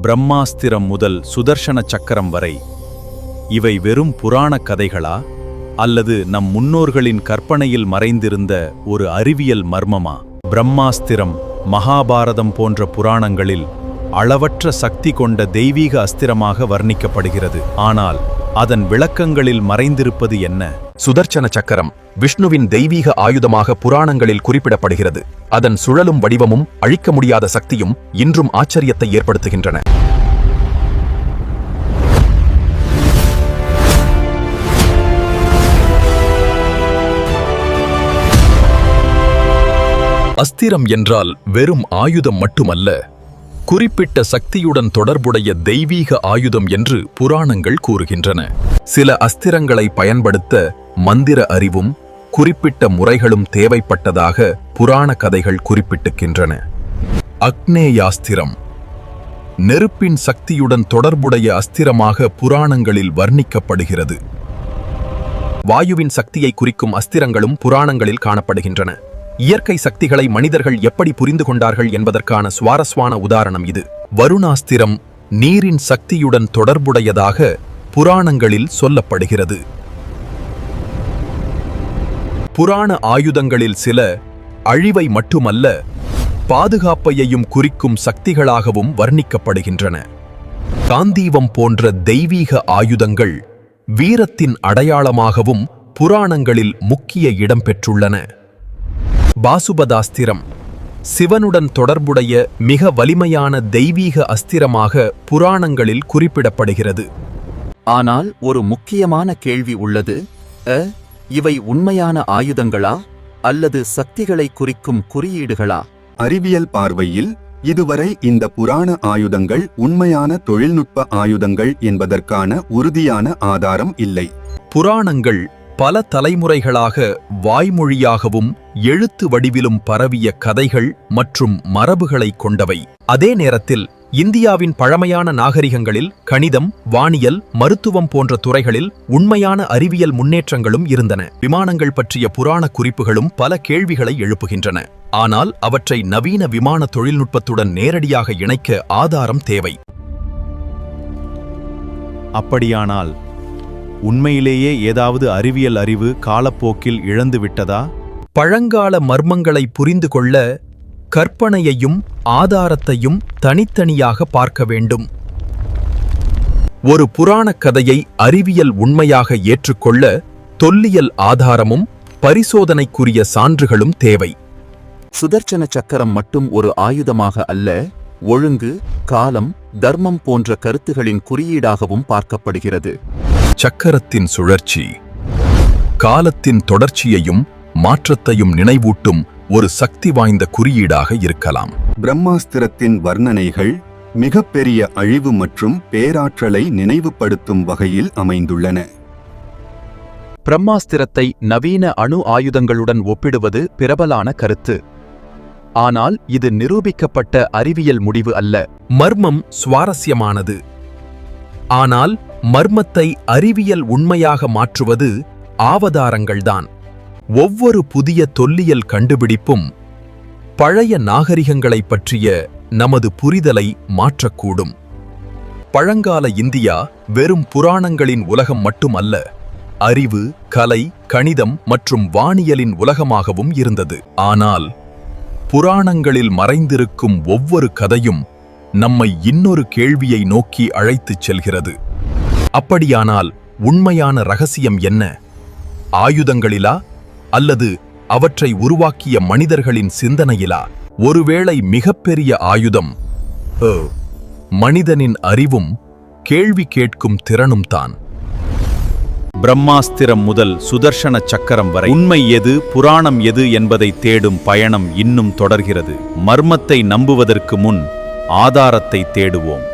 பிரம்மாஸ்திரம் முதல் சுதர்சன சக்கரம் வரை இவை வெறும் புராணக் கதைகளா அல்லது நம் முன்னோர்களின் கற்பனையில் மறைந்திருந்த ஒரு அறிவியல் மர்மமா? பிரம்மாஸ்திரம் மகாபாரதம் போன்ற புராணங்களில் அளவற்ற சக்தி கொண்ட தெய்வீக அஸ்திரமாக வர்ணிக்கப்படுகிறது. ஆனால் அதன் விளக்கங்களில் மறைந்திருப்பது என்ன? சுதர்சன சக்கரம் விஷ்ணுவின் தெய்வீக ஆயுதமாக புராணங்களில் குறிப்பிடப்படுகிறது. அதன் சுழலும் வடிவமும் அழிக்க முடியாத சக்தியும் இன்றும் ஆச்சரியத்தை ஏற்படுத்துகின்றன. அஸ்திரம் என்றால் வெறும் ஆயுதம் மட்டுமல்ல, குறிப்பிட்ட சக்தியுடன் தொடர்புடைய தெய்வீக ஆயுதம் என்று புராணங்கள் கூறுகின்றன. சில அஸ்திரங்களை பயன்படுத்த மந்திர அறிவும் குறிப்பிட்ட முறைகளும் தேவைப்பட்டதாக புராண கதைகள் குறிப்பிட்டுகின்றன. அக்னேயாஸ்திரம் நெருப்பின் சக்தியுடன் தொடர்புடைய அஸ்திரமாக புராணங்களில் வர்ணிக்கப்படுகிறது. வாயுவின் சக்தியை குறிக்கும் அஸ்திரங்களும் புராணங்களில் காணப்படுகின்றன. இயற்கை சக்திகளை மனிதர்கள் எப்படி புரிந்து கொண்டார்கள் என்பதற்கான சுவாரஸ்யமான உதாரணம் இது. வருணாஸ்திரம் நீரின் சக்தியுடன் தொடர்புடையதாக புராணங்களில் சொல்லப்படுகிறது. புராண ஆயுதங்களில் சில அழிவை மட்டுமல்ல, பாதுகாப்பையும் குறிக்கும் சக்திகளாகவும் வர்ணிக்கப்படுகின்றன. காந்தீவம் போன்ற தெய்வீக ஆயுதங்கள் வீரத்தின் அடையாளமாகவும் புராணங்களில் முக்கிய இடம் பெற்றுள்ளன. பாசுபதாஸ்திரம் சிவனுடன் தொடர்புடைய மிக வலிமையான தெய்வீக அஸ்திரமாக புராணங்களில் குறிப்பிடப்படுகிறது. ஆனால் ஒரு முக்கியமான கேள்வி உள்ளது. இவை உண்மையான ஆயுதங்களா அல்லது சக்திகளை குறிக்கும் குறியீடுகளா? அறிவியல் பார்வையில் இதுவரை இந்த புராண ஆயுதங்கள் உண்மையான தொழில்நுட்ப ஆயுதங்கள் என்பதற்கான உறுதியான ஆதாரம் இல்லை. புராணங்கள் பல தலைமுறைகளாக வாய்மொழியாகவும் எழுத்து வடிவிலும் பரவிய கதைகள் மற்றும் மரபுகளை கொண்டவை. அதே நேரத்தில் இந்தியாவின் பழமையான நாகரிகங்களில் கணிதம், வானியல், மருத்துவம் போன்ற துறைகளில் உண்மையான அறிவியல் முன்னேற்றங்களும் இருந்தன. விமானங்கள் பற்றிய புராண குறிப்புகளும் பல கேள்விகளை எழுப்புகின்றன. ஆனால் அவற்றை நவீன விமான தொழில்நுட்பத்துடன் நேரடியாக இணைக்க ஆதாரம் தேவை. அப்படியானால் உண்மையிலேயே ஏதாவது அறிவியல் அறிவு காலப்போக்கில் இழந்துவிட்டதா? பழங்கால மர்மங்களை புரிந்து கொள்ள கற்பனையையும் ஆதாரத்தையும் தனித்தனியாக பார்க்க வேண்டும். ஒரு புராணக் கதையை அறிவியல் உண்மையாக ஏற்றுக்கொள்ள தொல்லியல் ஆதாரமும் பரிசோதனைக்குரிய சான்றுகளும் தேவை. சுதர்சன சக்கரம் மட்டும் ஒரு ஆயுதமாக அல்ல, ஒழுங்கு, காலம், தர்மம் போன்ற கருத்துகளின் குறியீடாகவும் பார்க்கப்படுகிறது. சக்கரத்தின் சுழற்சி காலத்தின் தொடர்ச்சியையும் மாற்றத்தையும் நினைவூட்டும் ஒரு சக்தி வாய்ந்த குறியீடாக இருக்கலாம். பிரம்மாஸ்திரத்தின் வர்ணனைகள் மிகப்பெரிய அழிவு மற்றும் பேராற்றலை நினைவுபடுத்தும் வகையில் அமைந்துள்ளன. பிரம்மாஸ்திரத்தை நவீன அணு ஆயுதங்களுடன் ஒப்பிடுவது பிரபலான கருத்து. ஆனால் இது நிரூபிக்கப்பட்ட அறிவியல் முடிவு அல்ல. மர்மம் சுவாரஸ்யமானது. ஆனால் மர்மத்தை அறிவியல் உண்மையாக மாற்றுவது ஆவதாரங்கள்தான். ஒவ்வொரு புதிய தொல்லியல் கண்டுபிடிப்பும் பழைய நாகரிகங்களைப் பற்றிய நமது புரிதலை மாற்றக்கூடும். பழங்கால இந்தியா வெறும் புராணங்களின் உலகம் மட்டுமல்ல, அறிவு, கலை, கணிதம் மற்றும் வானியலின் உலகமாகவும் இருந்தது. ஆனால் புராணங்களில் மறைந்திருக்கும் ஒவ்வொரு கதையும் நம்மை இன்னொரு கேள்வியை நோக்கி அழைத்துச் செல்கிறது. அப்படியானால் உண்மையான ரகசியம் என்ன? ஆயுதங்களிலா அல்லது அவற்றை உருவாக்கிய மனிதர்களின் சிந்தனையிலா? ஒருவேளை மிகப்பெரிய ஆயுதம் மனிதனின் அறிவும் கேள்வி கேட்கும் திறனும் தான். பிரம்மாஸ்திரம் முதல் சுதர்சன சக்கரம் வரை உண்மை எது, புராணம் எது என்பதை தேடும் பயணம் இன்னும் தொடர்கிறது. மர்மத்தை நம்புவதற்கு முன் ஆதாரத்தை தேடுவோம்.